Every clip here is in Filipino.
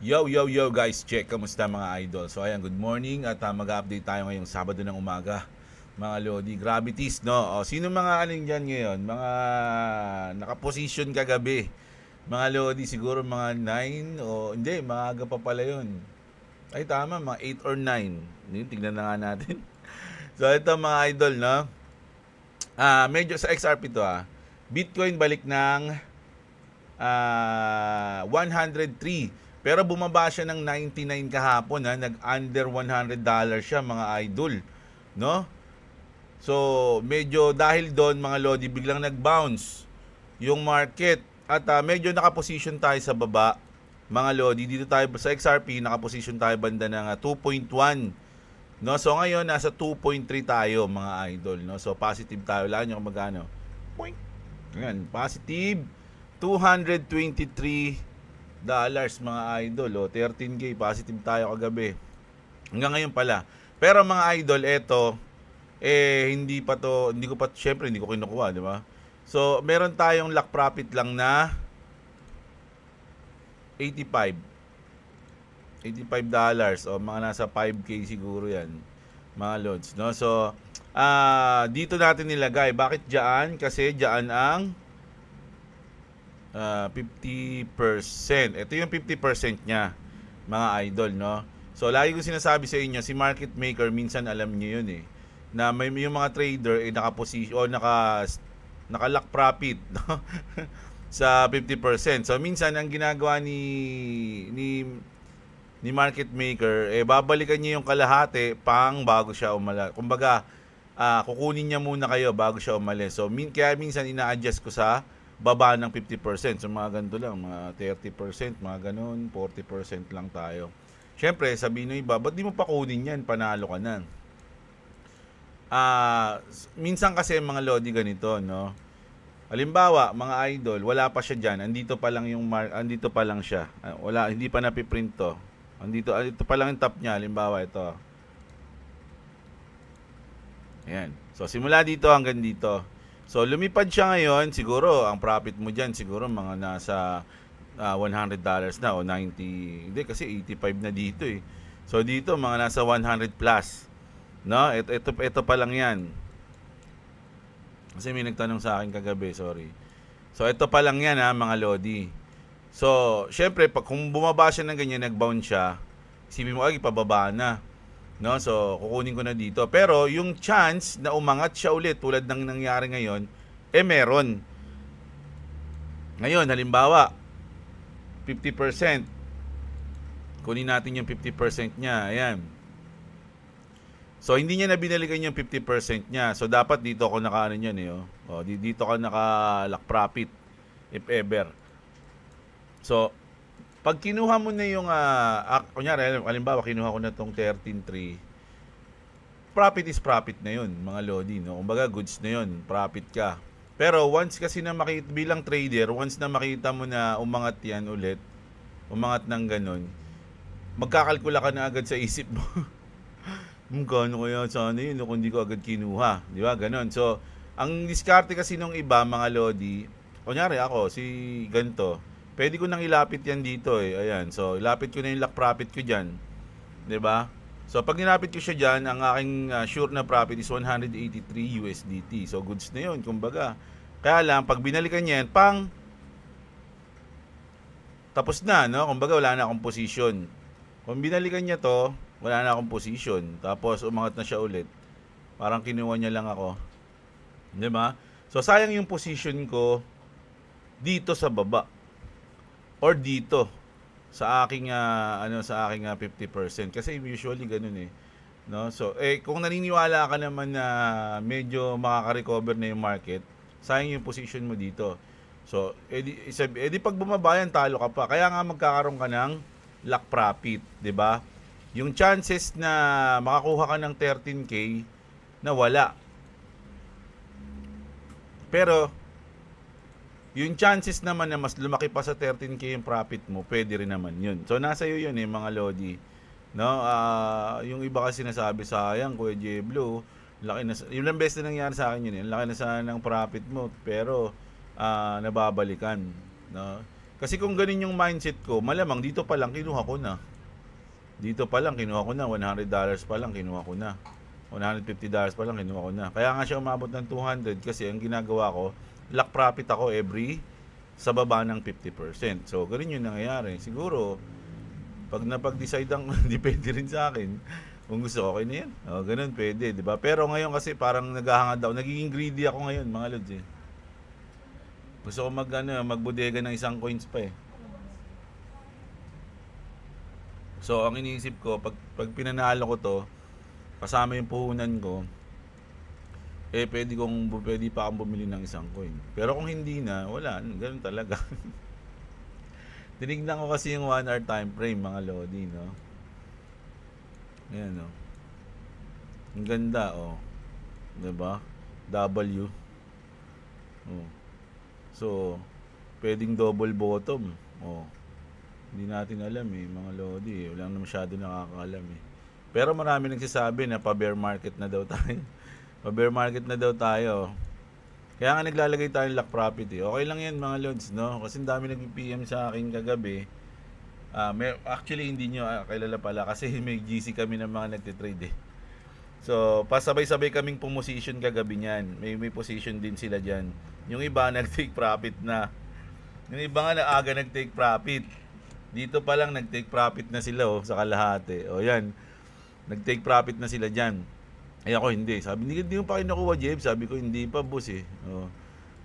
Yo, yo, yo guys, check. Kamusta mga idol? So ayan, good morning at mag-update tayo ngayong Sabado ng umaga. Mga Lodi, gravities, no? O, sino mga aling dyan ngayon? Mga nakaposition kagabi. Mga Lodi, siguro mga 9 o hindi, maaga pa pala yun. Ay tama, mga 8 or 9. Yun, tignan na nga natin. So ito mga idol, no? Medyo sa XRP to Bitcoin balik ng 103. Pero bumaba siya ng 99 kahapon nag-under $100 siya mga idol, no? So, medyo dahil doon mga lodi biglang nag-bounce yung market at medyo naka-position tayo sa baba. Mga lodi, dito tayo sa XRP, naka-position tayo banda ng 2.1. No, so ngayon nasa 2.3 tayo mga idol, no? So positive tayo, wala niyo kung magkano. Point. Ngayon, positive $223 mga idol, 13k positive tayo kagabi. Hanggang ngayon pala. Pero mga idol, eto hindi ko pa syempre hindi ko kinukuha, di ba? So, meron tayong lock profit lang na 85 $85 o mga nasa 5k siguro yan mga lods, no? So dito natin nilagay. Bakit diyan? Kasi diyan ang 50%. Ito yung 50% niya mga idol, no? So lagi ko sinasabi sa inyo, si market maker minsan alam niyo yun na may yung mga trader naka-position o naka-lock profit, no? Sa 50%. So minsan ang ginagawa ni market maker, babalikan niya yung kalahati bago siya umalis. Kumbaga, kukunin niya muna kayo bago siya umalis. So, kaya minsan ina-adjust ko sa baba ng 50%. So, mga ganito lang, mga 30%, mga ganun, 40% lang tayo. Siyempre, sabihin nyo iba, ba't di mo pa kunin yan? Panalo ka na. Minsan kasi mga lodi ganito, no? Halimbawa, mga idol, wala pa siya diyan. Andito pa lang siya. Wala, hindi pa napiprint to. Andito pa lang yung top niya. Halimbawa, ito. Ayan. So, simula dito hanggang dito. So, lumipad siya ngayon. Siguro, ang profit mo dyan, siguro mga nasa $100 na o 90. Hindi, kasi 85 na dito So, dito, mga nasa 100 plus. No? Ito pa lang yan. Kasi may nagtanong sa akin kagabi, sorry. So, ito pa lang yan mga lodi. So, syempre, kung bumaba siya ng ganyan, nag-bounce siya, isipin mo, ay, pababa na. No? So, kukunin ko na dito. Pero, yung chance na umangat siya ulit, tulad ng nangyari ngayon, meron. Ngayon, halimbawa, 50%. Kunin natin yung 50% niya. Ayan. So, hindi niya na binalikan yung 50% niya. So, dapat dito ako naka-ano yan dito ka naka-lock profit, if ever. So, pag kinuha mo na yung, kunyari, halimbawa, kinuha ko na itong 13.3, profit is profit na yun, mga lodi, no? Kumbaga, goods na yun, profit ka. Pero, once kasi na makita, bilang trader, once na makita mo na umangat yan ulit, umangat ng ganun, magkakalkula ka na agad sa isip mo. Gano'n kaya sana yun kung hindi ko agad kinuha. Di ba? Ganon. So, ang diskarte kasi nung iba, mga lodi, kunyari ako, si ganito, pwede ko nang ilapit yan dito Ayan. So, ilapit ko na yung lock profit ko dyan. Diba? So, pag nilapit ko siya dyan, ang aking sure na profit is 183 USDT. So, goods na yun. Kumbaga. Kaya lang, pag binalikan niya yan, tapos na, no? Kumbaga, wala na akong position. Kung binalikan niya to, wala na akong position. Tapos, umangat na siya ulit. Parang kinuha niya lang ako. Diba? So, sayang yung position ko dito sa baba. Or dito sa aking 50% kasi usually ganun no? So kung naniniwala ka naman na medyo makaka-recover na yung market, sayang yung position mo dito. So edi pag bumaba yan, talo ka pa. Kaya nga magkakaroon ka ng lock profit, 'di ba? Yung chances na makakuha ka ng 13k na wala. Pero yung chances naman na mas lumaki pa sa 13k yung profit mo, pwede rin naman yun. So, nasa iyo yun mga lodi. No? Yung iba kasi nasabi, sayang, Kuya Jeblo, laki na, yung lang best na nangyari sa akin yun. Laki na sana ng profit mo, pero nababalikan. No? Kasi kung ganun yung mindset ko, malamang dito pa lang kinuha ko na. Dito pa lang kinuha ko na, $100 pa lang kinuha ko na. $150 pa lang kinuha ko na. Kaya nga siya umabot ng 200 kasi ang ginagawa ko, lock profit ako every sa baba ng 50%. So, ganun yung nangyayari. Siguro, pag napag-decide ang depende rin sa akin. Kung gusto, okay na yan. O, ganun, pwede, di ba? Pero ngayon kasi parang naghahangad ako. Nagiging greedy ako ngayon, mga lods eh. Gusto ko magbodega ng isang coins pa eh. So, ang iniisip ko, pag pinanalo ko to, kasama yung puhunan ko, pwede pa akong bumili ng isang coin. Pero kung hindi na, wala, ganun talaga. Tinignan ko kasi yung 1 hour time frame, mga lodi, no? Ayan, no? Ang ganda, oh. Diba? W. Oh. So, pwedeng double bottom. Oh. Hindi natin alam eh, mga lodi. Wala na masyado nakakaalam eh. Pero marami nagsasabi na pa-bear market na daw tayo. Pa-bear market na daw tayo. Kaya nga naglalagay tayo ng lock profit eh. Okay lang yan mga lods, no? Kasi ang dami nag-PM sa akin kagabi. Actually, hindi nyo kilala pala kasi may GC kami ng mga nagtitrade eh. So, pasabay-sabay kaming pumposition kagabi niyan. May position din sila dyan. Yung iba nag-take profit na. Yung iba nga na aga nag-take profit. Dito pa lang nag-take profit na sila oh, sa kalahati. O yan, nag-take profit na sila dyan. Eh ako hindi. Sabi, hindi mo pa kayo nakuha, Jeb. Sabi ko, hindi pa, boss eh. O,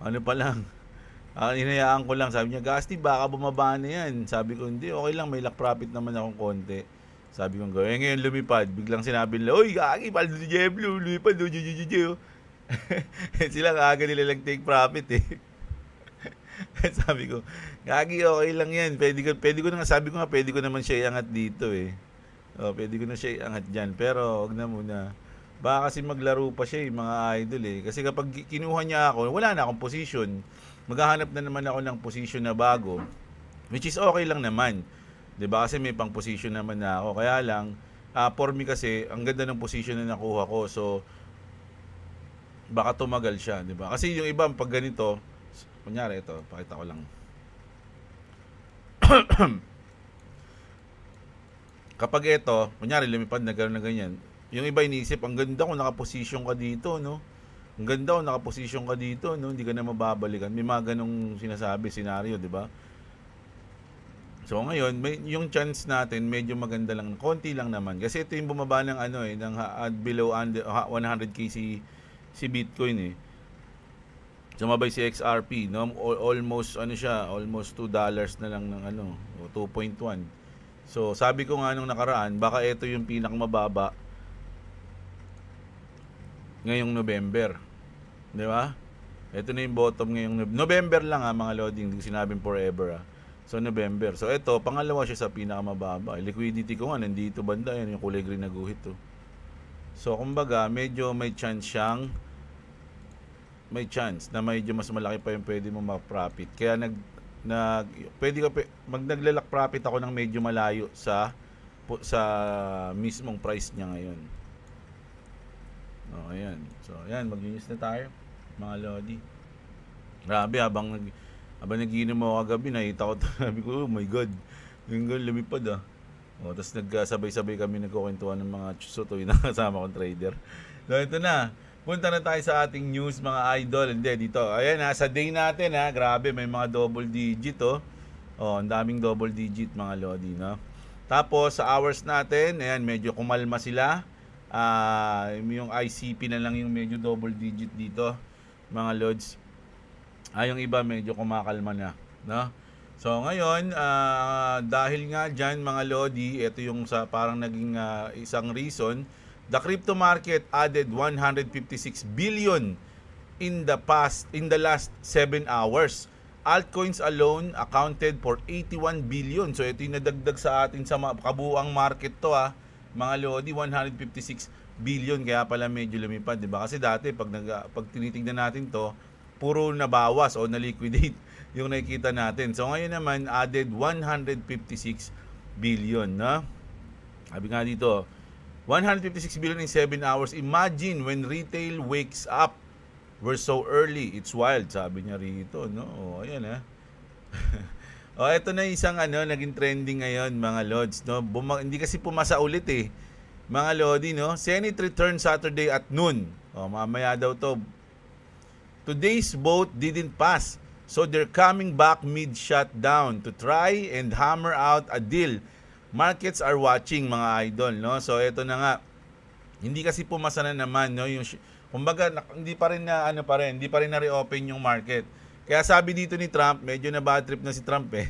ano pa lang. Hinayaan ko lang. Sabi niya, Gasti, baka bumaba na yan. Sabi ko, hindi, okay lang. May lock profit naman akong konti. Sabi ko, ngayon lumipad. Biglang sinabi nila, uy, gagi, paldo si Jeb, lumipad. Sila kaga nila lang take profit eh. Sabi ko, gagi, okay lang yan. Pwede ko na nga, sabi ko nga, pwede ko naman siya iangat dito eh. O, pwede ko na siya iangat dyan. Pero, wag na muna. Baka kasi maglaro pa siya mga idol eh. Kasi kapag kinuha niya ako, wala na akong position. Maghahanap na naman ako ng position na bago. Which is okay lang naman. 'Di ba? Kasi may pang position naman na ako. Kaya lang, for me kasi, ang ganda ng position na nakuha ko. So, baka tumagal siya. 'Di ba? Kasi yung iba, pag ganito, kunyari ito, pakita ko lang. Kapag ito, kunyari lumipad na gano'n na ganyan, yung iba iniisip, ang ganda kung nakaposisyon ka dito, no? Ang ganda kung nakaposisyon ka dito, no? Hindi ka na mababalikan. May mga ganong sinasabi, senaryo, di ba? So ngayon, yung chance natin medyo maganda lang, konti lang naman. Kasi ito yung bumaba ng ng below 100k si Bitcoin eh. Sumabay si XRP, no? Almost almost $2 na lang ng 2.1. So sabi ko nga nung nakaraan, baka ito yung pinakamababa ngayong November. Di ba? Ito na yung bottom ngayong November lang mga loading, hindi sinabing forever So November. So ito, pangalawa siya sa pinakamababa. Liquidity ko nga nandito banda, yan yung kulay green na guhit to. So kumbaga, medyo may chance na medyo mas malaki pa yung pwede mo ma-profit. Kaya naglalak profit ako ng medyo malayo sa mismong price niya ngayon. Oh, ayan. So, ayan, mag-news na tayo, mga lodi. Grabe, habang nagiinom ako kagabi, nakita ko, sabi ko, oh my God, yung lumipad Oh, tapos nagsabay-sabay kami nagkukwentuhan ng mga tsusotoy na kasama kong trader. So, ito na. Punta na tayo sa ating news, mga idol. Hindi, dito. Ayan sa day natin grabe, may mga double digit Oh, ang daming double digit, mga lodi, no? Tapos, sa hours natin, ayan, medyo kumalma sila. Yung ICP na lang yung medyo double digit dito, mga lods. Yung iba medyo kumakalma na, no? So ngayon, dahil nga dyan, mga lodi, ito yung parang naging isang reason. The crypto market added 156 billion in the last 7 hours. Altcoins alone accounted for 81 billion. So ito yung nadagdag sa atin sa kabuuang market to mga lodi, 156 billion. Kaya pala medyo lumipad, di ba? Kasi dati pag tinitingnan natin to, puro nabawas o na-liquidate yung nakikita natin. So ngayon naman added 156 billion, no? Sabi nga dito, 156 billion in 7 hours. Imagine when retail wakes up. We're so early. It's wild, sabi niya rito, no? Oh, ayan Ito na isang naging trending ngayon, mga Lods, no? Hindi kasi pumasa ulit eh. Mga Lodi, no? Senate return Saturday at noon. Mamaya daw to. Today's vote didn't pass. So they're coming back mid-shutdown to try and hammer out a deal. Markets are watching, mga idol, no? So ito na nga. Hindi kasi pumasa na naman, no? Kumbaga, hindi pa rin na reopen yung market. Kaya sabi dito ni Trump, medyo na bad trip na si Trump eh.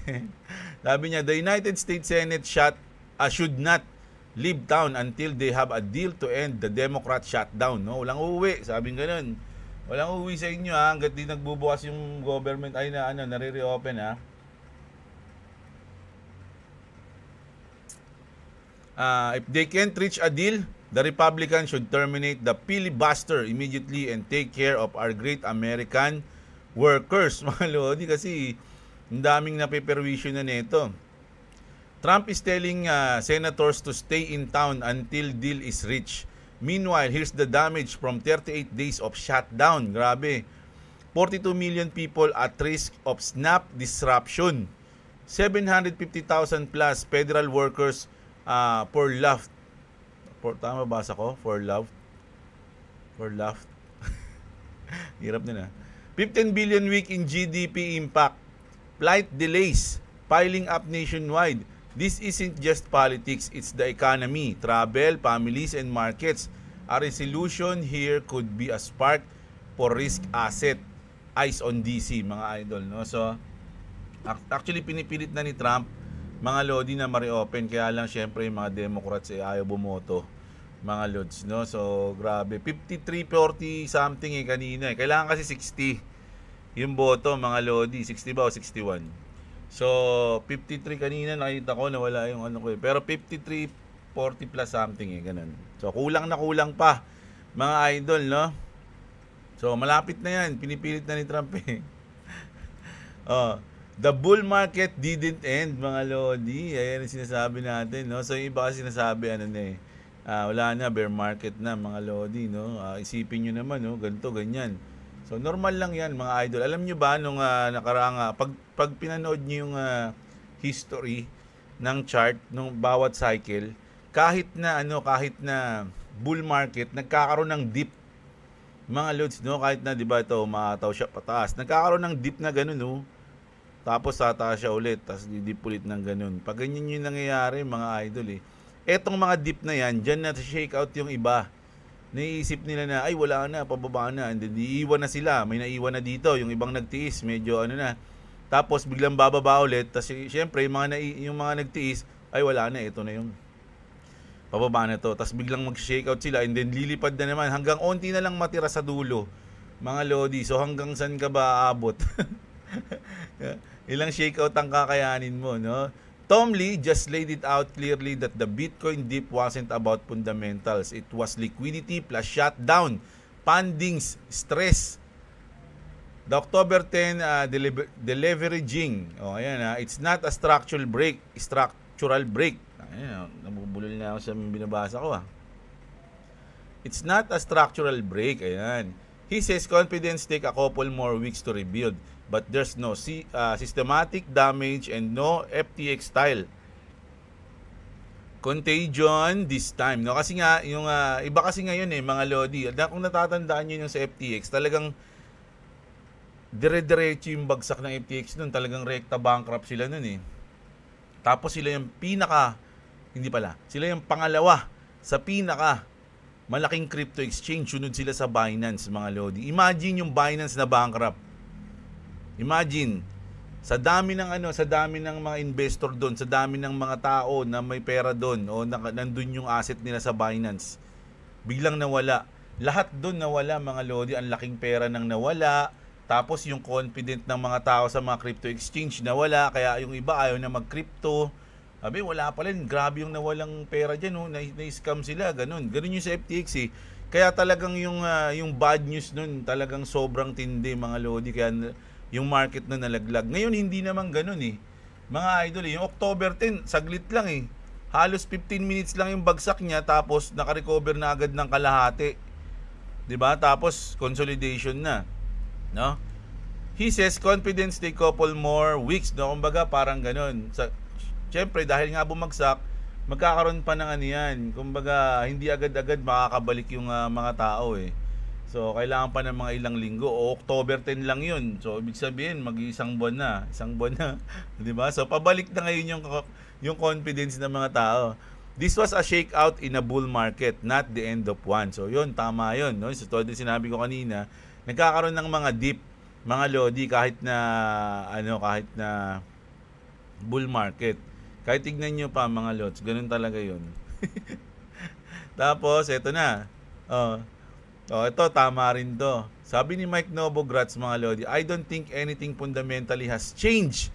Sabi niya, the United States Senate should not leave town until they have a deal to end the Democrat shutdown, no? Walang uuwi, sabi ganun. Walang uuwi sa inyo hangga't di nagbubukas yung government ay nare-reopen ha. If they can't reach a deal, the Republicans should terminate the filibuster immediately and take care of our great American workers, mga Lodi, kasi ang daming napeperwisyo na nito. Trump is telling senators to stay in town until deal is reached. Meanwhile, here's the damage from 38 days of shutdown. Grabe. 42 million people at risk of SNAP disruption. 750,000 plus federal workers for love. Tama basa ko? For love. Hirap na na. 15 billion week in GDP impact. Flight delays piling up nationwide. This isn't just politics, it's the economy, travel, families, and markets. A resolution here could be a spark for risk asset. Eyes on DC, mga idol, no? So, actually pinipilit na ni Trump, mga Lodi, na ma-reopen. Kaya lang, syempre, yung mga Democrats ayaw bumoto, mga Lods, no? So, grabe. 53-40 something kanina. Kailangan kasi 60 yung boto, mga Lodi. 60 ba o 61? So, 53 kanina, nakita ko na wala yung ko eh. Pero 53, 40 plus something ganun. So, kulang pa, mga idol, no? So, malapit na yan. Pinipilit na ni Trump eh. The bull market didn't end, mga Lodi. Ayan ang sinasabi natin, no? So, yung iba kasi sinasabi, wala na, bear market na, mga Lodi, no? Isipin nyo naman, no? Ganito, ganyan. So, normal lang yan, mga idol. Alam nyo ba, nung nakaraang, pag pinanood nyo yung history ng chart, nung bawat cycle, kahit na bull market, nagkakaroon ng dip, mga Lods, no? Kahit na, di ba, ito, umataw siya pataas. Nagkakaroon ng dip na ganun, no? Tapos, tataas siya ulit, tapos didip ulit ng ganun. Pag ganyan yung nangyayari, mga idol, eh. Etong mga dip na yan, dyan na shake out yung iba. Naiisip nila na, ay wala na, pababa na, and then iiwan na sila, may naiwan na dito, yung ibang nagtiis, medyo na, tapos biglang bababa ulit, tapos syempre yung mga nagtiis, ay wala na, ito na yung pababa na to, tapos biglang mag-shake out sila, and then lilipad na naman, hanggang onti na lang matira sa dulo, mga Lodi. So hanggang saan ka ba aabot? Ilang shake out ang kakayanin mo, no? Tom Lee just laid it out clearly that the Bitcoin dip wasn't about fundamentals. It was liquidity plus shutdown, funding stress. The October 10 deleveraging. Ayan, it's not a structural break. Ayan, nabubulol na ako sa binabasa ko. It's not a structural break. Ayan. He says confidence take a couple more weeks to rebuild. But there's no systematic damage and no FTX style contagion this time, no? Kasi nga yung iba kasi ngayon mga Lodi, kung natatandaan niyo yung sa FTX, talagang dire-diretso yung bagsak ng FTX noon, talagang rekta bankrupt sila noon eh. Tapos sila yung sila yung pangalawa sa pinaka malaking crypto exchange, sunod sila sa Binance, mga Lodi. Imagine yung Binance na bankrupt. Imagine, sa dami ng mga investor doon, sa dami ng mga tao na may pera doon o nandun yung asset nila sa Binance, biglang nawala. Lahat doon nawala, mga Lodi. Ang laking pera nang nawala. Tapos yung confident ng mga tao sa mga crypto exchange nawala. Kaya yung iba ayaw na mag-crypto. Sabi, wala pa rin. Grabe yung nawalang pera dyan. Na-scam sila. Ganun yung sa FTX eh. Kaya talagang yung bad news nun talagang sobrang tindi, mga Lodi. Kaya yung market na nalaglag. Ngayon, hindi naman ganun eh. Mga idol, yung October 10, saglit lang eh. Halos 15 minutes lang yung bagsak niya, tapos nakarecover na agad ng kalahati. 'Di ba? Tapos, consolidation na. No? He says confidence take couple more weeks, no? Kumbaga parang ganun. Siyempre dahil nga bumagsak, magkakaroon pa ng ano yan. Kumbaga hindi agad-agad makakabalik yung mga tao eh. So kailangan pa ng mga ilang linggo o October 10 lang yun. So ibig sabihin mag-iisang buwan na, 'di ba? So pabalik na ngayon yung confidence ng mga tao. This was a shakeout in a bull market, not the end of one. So yun, tama yun, no? So tulad din sinabi ko kanina, nagkakaroon ng mga dip, mga lodi kahit na bull market. Kahit tignan nyo pa mga lods, ganun talaga yun. Tapos eto na. Ito tama rin to. Sabi ni Mike Novogratz mga lodi, I don't think anything fundamentally has changed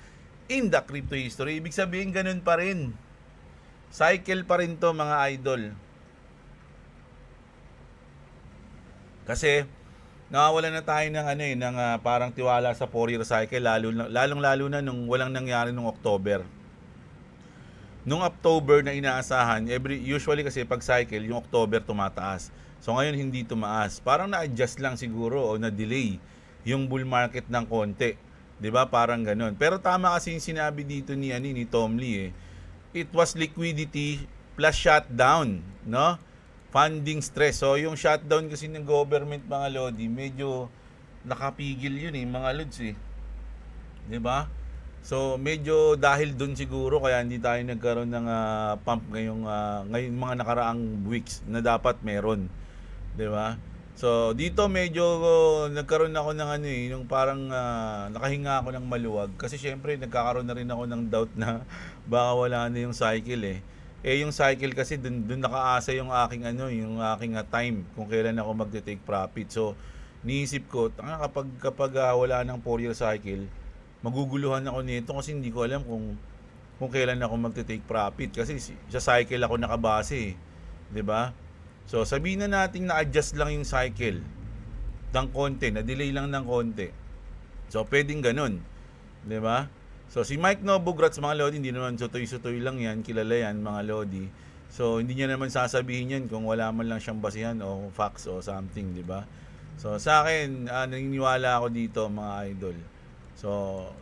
in the crypto history. Ibig sabihin ganun pa rin. Cycle pa rin to mga idol. Kasi nawawala na tayo ng parang tiwala sa 4-year cycle lalong-lalo na nung walang nangyari nung October. Nung October na inaasahan, usually kasi pag cycle yung October tumataas. So ngayon hindi tumaas. Parang na-adjust lang siguro o na-delay yung bull market ng konti. 'Di ba? Parang ganoon. Pero tama kasi yung sinabi dito ni Tom Lee eh. It was liquidity plus shutdown, no? Funding stress. So yung shutdown kasi ng government mga lodi, medyo nakapigil yun eh, mga lods eh. 'Di ba? So medyo dahil doon siguro kaya hindi tayo nagkaroon ng pump ngayong mga nakaraang weeks na dapat meron. 'Di ba? So dito medyo nagkaroon ako ng yung parang nakahinga ako ng maluwag kasi syempre nagkakaroon na rin ako ng doubt na baka wala na yung cycle eh. Yung cycle kasi dun nakaasa yung aking time kung kailan ako magte-take profit. So niisip ko, kapag wala ng 4-year cycle, maguguluhan ako nito kasi hindi ko alam kung kailan ako magte-take profit kasi sa cycle ako nakabase, 'di ba? So sabihin na natin na adjust lang yung cycle ng konti, na delay lang ng konti. So pwedeng ganun, 'di ba? So si Mike Novogratz mga lodi, hindi naman sutoy-sutoy lang yan, kilala yan mga lodi. So hindi niya naman sasabihin yan kung wala man lang siyang basihan o facts o something, 'di ba? So sa akin, naniniwala ako dito mga idol. So,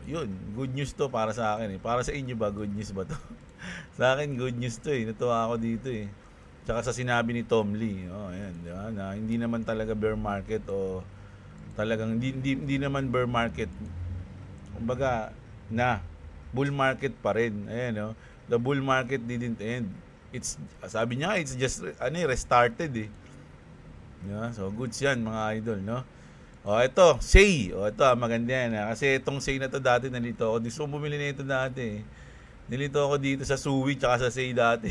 yun, good news to para sa akin eh. Para sa inyo ba, good news ba to? Sa akin, good news to eh. Natuwa ako dito eh. Tsaka sa sinabi ni Tom Lee, ayan, di ba? Na hindi naman talaga bear market o talagang hindi naman bear market. Kumbaga, bull market pa rin. Ayan, no? The bull market didn't end. Sabi niya, it's just restarted eh. Yeah, so, goods yan mga idol, no? Ito, SAY. Ito, maganda yan. Kasi itong SAY na to dati, nalito ako. Gusto mo bumili na ito dati. Nalito ako dito sa Suwi tsaka sa SAY dati.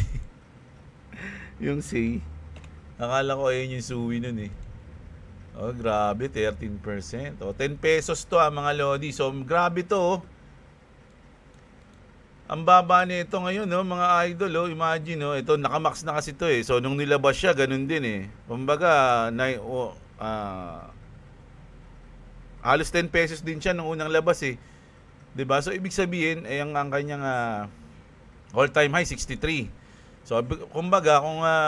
Yung SAY. Akala ko ayun yung Suwi nun eh. Grabe, 13%. 10 pesos to mga lodi. So, grabe to. Ang baba nito ngayon, mga idol. Imagine, ito, nakamax na kasi to eh. So, nung nilabas siya, ganun din eh. Kumbaga, halos 10 pesos din siya nung unang labas eh. 'Di ba? So ibig sabihin ang kanyang all-time high 63. So kumbaga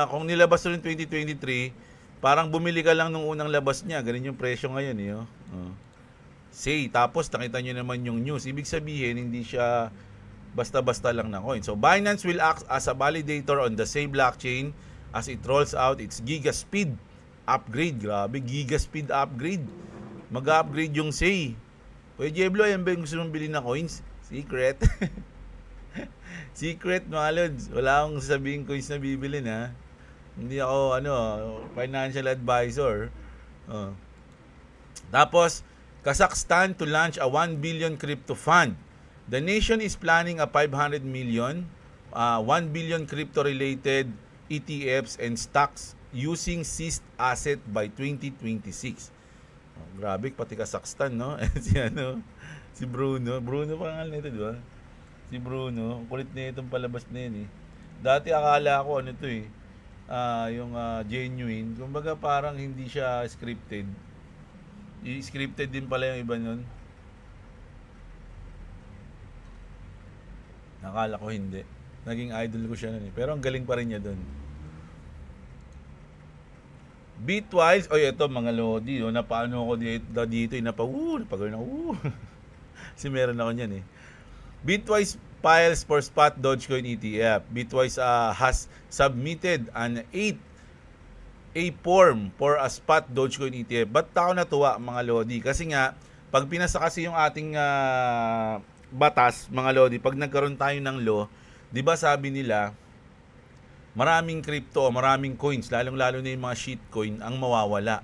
kung nilabas rin 2023, parang bumili ka lang nung unang labas niya, ganun yung presyo ngayon eh. SAY, tapos nakita niyo naman yung news. Ibig sabihin hindi siya basta-basta lang na coin. So Binance will act as a validator on the SAY blockchain as it rolls out its Gigaspeed upgrade. Grabe, Gigaspeed upgrade. Mag-upgrade yung SAY. Jeblo, yan ba yung gusto mong bilhin na coins? Secret. Secret, mga lods. Wala akong sasabihin coins na bibilin, ha. Hindi ako, financial advisor. Tapos, Kazakhstan to launch a 1 billion crypto fund. The nation is planning a 500 million, 1 billion crypto-related ETFs and stocks using seized asset by 2026. Grabe, pati Kazakhstan, no? Si Bruno pangalan nito, di ba? Si Bruno, kulit na itong palabas na yun eh. Dati akala ko to eh, yung genuine, kumbaga parang hindi siya scripted. I-scripted din pala yung iba nun. Nakala ko hindi. Naging idol ko siya nun eh. Pero ang galing pa rin niya dun. Bitwise, oy, ito mga lodi, no, napaano ako dito, napagawin ako, kasi meron ako niyan eh. Bitwise files for spot Dogecoin ETF. Bitwise has submitted an 8A form for a spot Dogecoin ETF. Ba't ako natuwa mga lodi? Kasi nga, pag pinasa kasi yung ating batas, mga lodi, pag nagkaroon tayo ng law, di ba sabi nila, maraming crypto, maraming coins, lalong-lalo na yung mga shitcoin ang mawawala.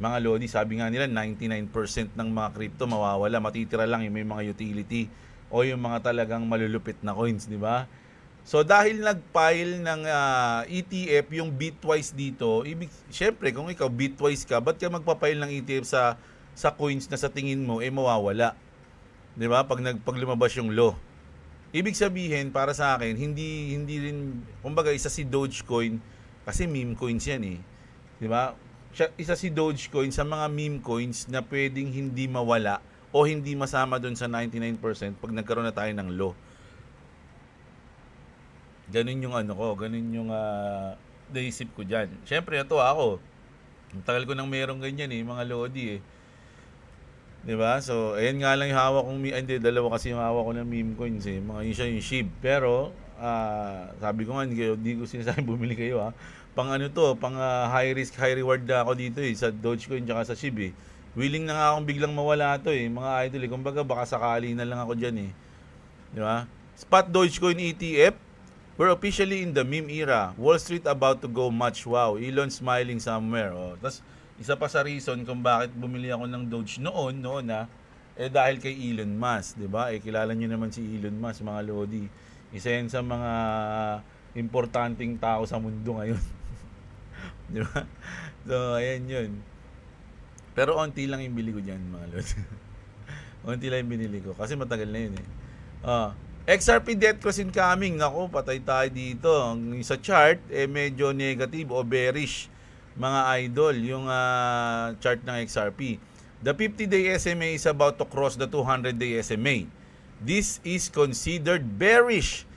Mga lodi, sabi nga nila 99% ng mga crypto mawawala, matitira lang yung may mga utility o yung mga talagang malulupit na coins, di ba? So dahil nag-file ng ETF yung Bitwise dito, syempre kung ikaw Bitwise ka, ba't ka magpa-file ng ETF sa coins na sa tingin mo mawawala? 'Di ba? Pag lumabas yung law. Ibig sabihin para sa akin, hindi rin, kumbaga isa si Dogecoin kasi meme coins yan eh. 'Di ba? Isa si Dogecoin sa mga meme coins na pwedeng hindi mawala o hindi masama doon sa 99% pag nagkaroon na tayo ng law. Ganun yung ganun yung naisip ko diyan. Syempre ito ako. Ang tagal ko nang merong ganyan eh, mga lodi eh. 'Di ba? So, ayan nga lang yung hawak kong dalawa kasi yung hawak ko ng meme coins eh. Mga yun siya yung SHIB. Pero sabi ko nga hindi ko sinasabi bumili kayo ha. Pang high risk high reward na ako dito eh sa Dogecoin tsaka sa SHIB eh. Willing na nga akong biglang mawala to eh, mga idol eh. Kumbaga baka sakali na lang ako diyan eh. 'Di ba? Spot Dogecoin ETF. We're officially in the meme era. Wall Street about to go much. Wow. Elon smiling somewhere. Oh, tas isa pa sa reason kung bakit bumili ako ng Doge noon dahil kay Elon Musk, 'di ba? Kilala niyo naman si Elon Musk, mga lodi. Isa 'yan sa mga importanteng tao sa mundo ngayon. 'Di ba? So, ayan 'yun. Pero onti lang yung bili ko diyan, mga lodi. Onti lang yung binili ko kasi matagal na 'yun eh. XRP debt cross incoming. Nako, patay tayo dito. Sa chart medyo negative o bearish, mga idol, yung chart ng XRP. The 50-day SMA is about to cross the 200-day SMA. This is considered bearish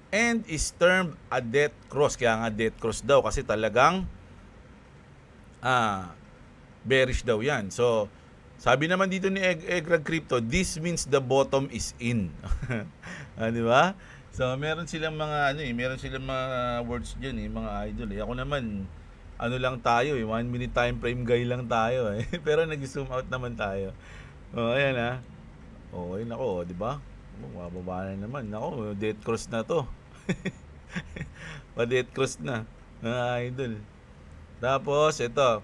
and is termed a death cross. Kaya nga death cross daw kasi talagang bearish daw yan. So, sabi naman dito ni Egrag Crypto, this means the bottom is in. Di ba? So, meron silang mga meron silang mga words diyan mga idol eh. Ako naman lang tayo 1 minute time frame guy lang tayo eh. Pero nag-zoom out naman tayo. Ayan ayun ako, 'di ba? Mababa na naman. Nako, death cross na 'to. Pa-death cross na, idol. Tapos ito.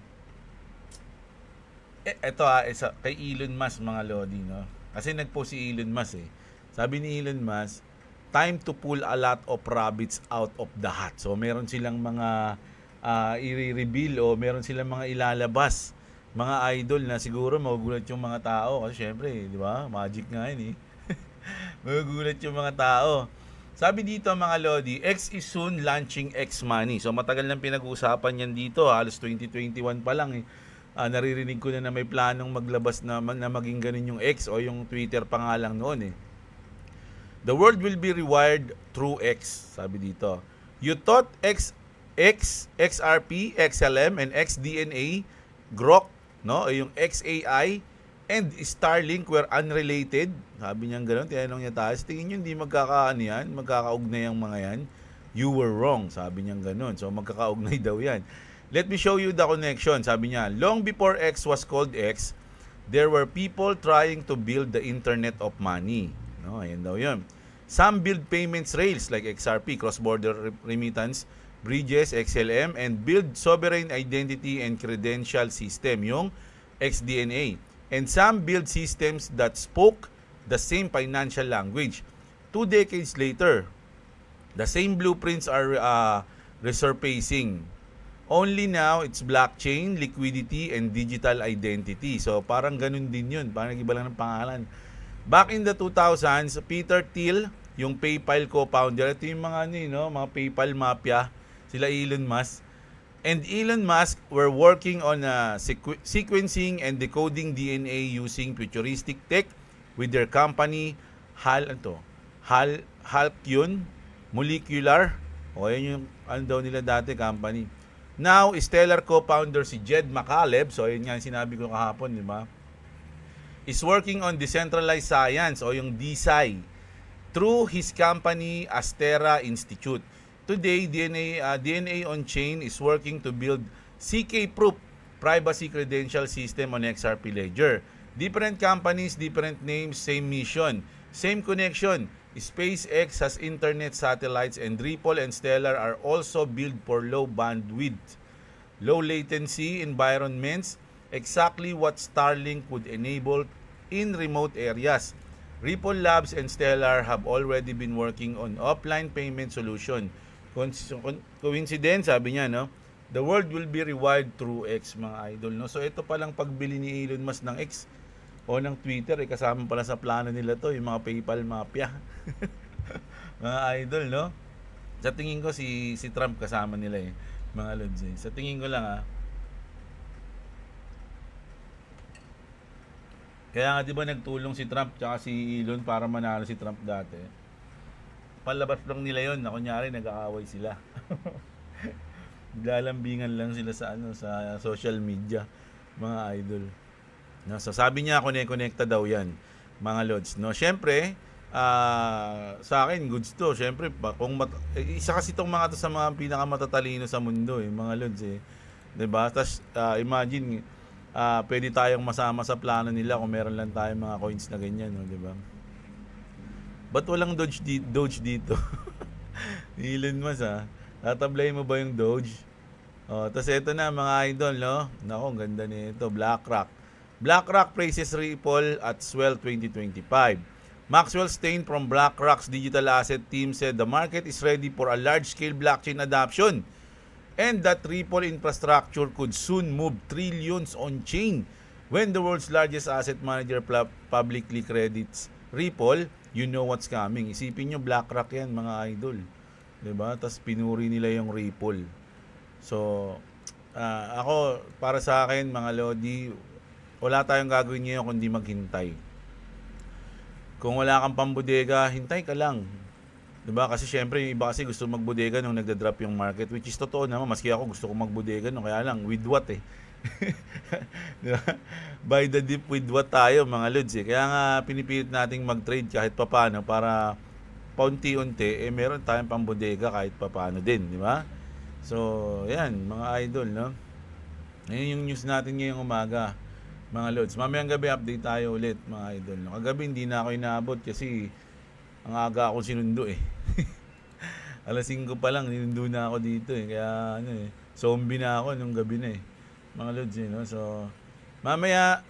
Isa kay Elon Musk, mga lodi, no? Kasi nagpost si Elon Musk eh. Sabi ni Elon Musk, time to pull a lot of rabbits out of the hat. So meron silang mga i-reveal o meron silang mga ilalabas, mga idol, na siguro magugulat yung mga tao kasi syempre, di ba? Magic nga yun eh. Magugulat yung mga tao. Sabi dito, mga lodi, X is soon launching X Money. So matagal nang pinag-uusapan yan dito, halos 2021 pa lang eh. Naririnig ko na may planong maglabas na maging ganun yung X o yung Twitter pa nga lang noon eh. The world will be rewired through X, sabi dito. You thought XRP, XLM, and XDNA, Grok, yung XAI, and Starlink were unrelated. Sabi niya gano'n, tinanong niya tayo. Tingin niyo hindi magkakaugnay ang mga yan? You were wrong, sabi niya gano'n. So magkakaugnay daw yan. Let me show you the connection, sabi niya. Long before X was called X, there were people trying to build the Internet of Money. Ayan daw yun. Some build payments rails like XRP, cross-border remittance, bridges, XLM, and build sovereign identity and credential system, yung XDNA. And some build systems that spoke the same financial language. 2 decades later, the same blueprints are resurfacing. Only now, it's blockchain, liquidity, and digital identity. So, parang ganun din yun. Parang nag-iba lang ng pangalan. Back in the 2000s, Peter Thiel, yung PayPal co-founder, ito yung mga mga PayPal mafia, sila Elon Musk. And Elon Musk were working on sequencing and decoding DNA using futuristic tech with their company Halcyon Molecular. O yan yung daw nila dati company. Now, Stellar co-founder si Jed McCaleb, so yun nga yung sinabi ko kahapon, di ba? Is working on decentralized science o yung DeSci through his company Astera Institute. Today, DNA on Chain is working to build CK-proof privacy credential system on XRP Ledger. Different companies, different names, same mission, same connection. SpaceX has internet satellites, and Ripple and Stellar are also built for low bandwidth, low latency environments, exactly what Starlink would enable in remote areas. Ripple Labs and Stellar have already been working on offline payment solution. Coincidence, sabi niya, no? The world will be rewired through X, mga idol, no? So ito palang pagbili ni Elon Musk ng X o ng Twitter, kasama pala sa plano nila to, yung mga PayPal mafia. Mga idol, no? Sa tingin ko si Trump kasama nila mga lods. Sa tingin ko lang Kaya nga 'di ba nagtulong si Trump tsaka si Elon para manalo si Trump dati. Palabas lang nila 'yon na kunyari nag-aaway sila. Lalambingan lang sila sa sa social media, mga idol. No, so sabi niya connecta daw 'yan, mga lods, no. Syempre, sa akin goods to. Syempre, kung isa kasi itong mga to sa mga pinakamatatalino sa mundo, mga lods 'Di ba? Tas imagine pwede tayong masama sa plano nila kung meron lang tayong mga coins na ganyan, no, 'di ba? Ba't walang Doge dito? Elon Musk, tatablay mo ba yung Doge? Tapos ito na, mga idol, no? Nako, ang ganda nito, BlackRock. BlackRock praises Ripple at Swell 2025. Maxwell Stein from BlackRock's digital asset team said the market is ready for a large-scale blockchain adoption and that Ripple infrastructure could soon move trillions on-chain. When the world's largest asset manager publicly credits Ripple, you know what's coming. Isipin nyo, BlackRock yan, mga idol. Diba? Tapos pinuri nila yung Ripple. So, ako, para sa akin, mga Lodi, wala tayong gagawin ngayon kundi maghintay. Kung wala kang pambodega, hintay ka lang. Diba? Kasi syempre, yung iba kasi gusto magbodega nung nagda-drop yung market, which is totoo naman. Maski ako gusto kong magbodega nung, kaya lang, with what Diba? By the dip with what tayo, mga Lods. Kaya nga, pinipilit nating mag-trade kahit papano para paunti-unti, meron tayong pambodega kahit papano din. Diba? So, yan, mga idol, no? Ngayon yung news natin ngayong umaga, mga Lods. Mamayang gabi update tayo ulit, mga idol. Kagabi hindi na ako inaabot kasi ang aga ako sinundo Alas 5 pa lang ninundo na ako dito Kaya zombie na ako nung gabi na mga Lods, no? So mamaya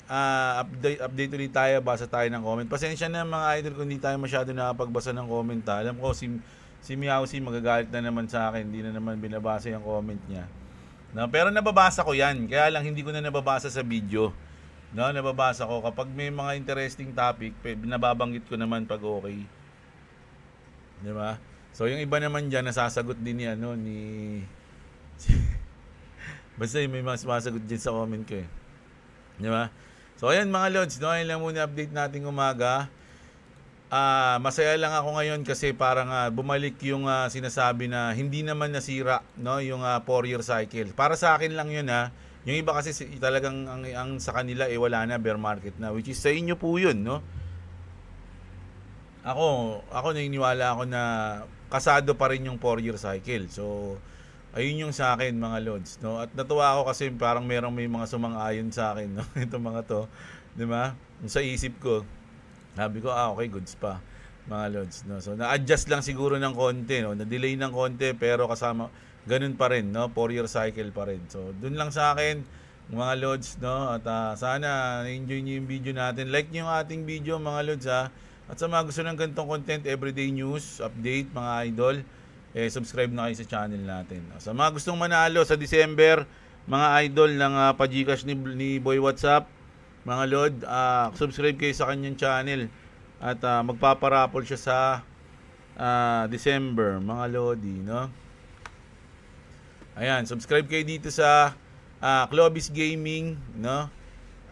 update ulit tayo, basa tayo ng comment. Pasensya na mga idol kung hindi tayo masyado nakapagbasa ng comment. Alam ko si Miausi magagalit na naman sa akin, hindi na naman binabasa yung comment niya. No, pero nababasa ko yan. Kaya lang hindi ko na nababasa sa video. No, nababasa ko kapag may mga interesting topic, nababanggit ko naman pag okay. 'Di ba? So yung iba naman diyan nasasagot din ni basta may mas masagot din sa comment ko 'Di ba? So ayan mga Lods, no, ayun lang muna update nating umaga. Masaya lang ako ngayon kasi parang bumalik yung sinasabi na hindi naman nasira, no, yung 4-year cycle. Para sa akin lang 'yun Yung iba kasi talagang ang sa kanila wala na, bear market na, which is sa inyo po 'yun, no? Ako naniniwala ako na kasado pa rin yung 4-year cycle. So ayun yung sa akin, mga Lods, no? At natuwa ako kasi parang may mga sumang-ayon sa akin, no? Itong mga to, 'di ba? Sa isip ko, sabi ko, okay, goods pa, mga Lods, no? So na-adjust lang siguro ng konti, no? Na-delay ng konti, pero kasama ganun pa rin, no? 4-year cycle pa rin. So dun lang sa akin, mga Lods, no? At sana na-enjoy niyo yung video natin. Like niyo yung ating video, mga Lods, At sa mga gusto ng ganitong content, everyday news, update, mga idol, subscribe na kayo sa channel natin. Sa mga gustong manalo sa December, mga idol ng pa-Gcash ni Boy WhatsApp, mga Lord, subscribe kayo sa kanyang channel at magpaparapol siya sa December, mga Lodi, no? Ayan, subscribe kayo dito sa Clovis Gaming, no?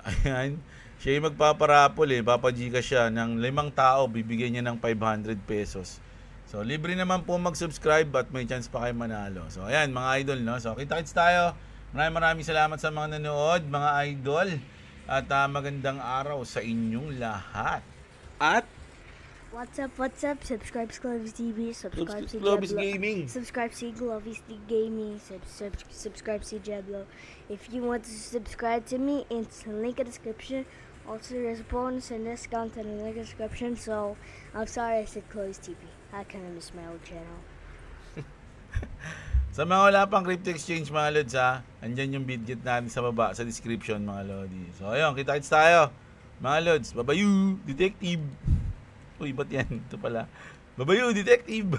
Ayan, siya yung magpaparapol, papa-Gcash siya ng 5 tao, bibigyan niya ng 500 pesos. So, libre naman po mag-subscribe at may chance pa kayo manalo. So, ayan, mga idol, no? So, kita-kits tayo. Maraming salamat sa mga nanood, mga idol. At magandang araw sa inyong lahat. At What's up? Subscribe to Glovis TV. Subscribe to Glovis Jeblo. Gaming. Subscribe to Glovis Gaming. Subscribe to Jeblo. If you want to subscribe to me, it's the link in the description. Also, there's a bonus and discount in the link in the description. So, I'm sorry I said Glovis TV. I kind of miss my old channel. Sa mga wala pang crypto exchange, mga lods, ha, andyan yung bidget natin sa baba, sa description, mga lodi. So, ayun, kita-kits tayo. Mga lods, babayu, detective. Uy, ba't yan? Ito pala. Babayu, detective.